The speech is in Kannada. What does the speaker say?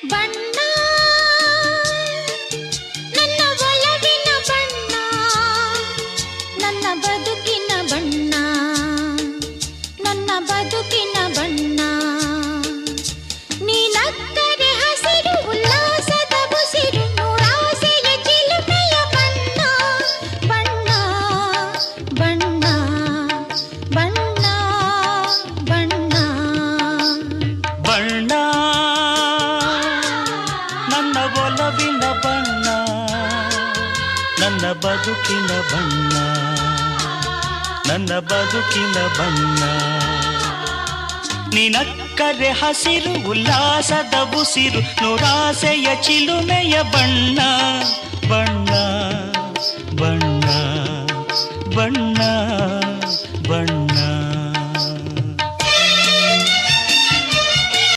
ಬಣ್ಣ ನನ್ನ ಒಲವಿನ ಬಣ್ಣ, ನನ್ನ ಬದುಕಿನ ಬಣ್ಣ, ನನ್ನ ಬದುಕಿನ ಬಣ್ಣ. ನೀನಕ್ಕರೆ ಹಸಿರು ಉಲ್ಲಾಸದ ಬುಸಿರು, ನೂರಾಸೆಯ ಚಿಲುಮೆಯ ಬಣ್ಣ. ಬಣ್ಣ ಬಣ್ಣ ಬಣ್ಣ ಬಣ್ಣ ಬಣ್ಣ ನನ್ನ ಒಲವಿನ ಬಣ್ಣ, ನನ್ನ ಬದುಕಿನ ಬಣ್ಣ, ನನ್ನ ಬದುಕಿನ ಬಣ್ಣ. ನಿನಕ್ಕರೆ ಹಸಿರು ಉಲ್ಲಾಸದ ಬುಸಿರು, ನೂರಾಸೆಯ ಚಿಲುಮೆಯ ಬಣ್ಣ. ಬಣ್ಣ ಬಣ್ಣ ಬಣ್ಣ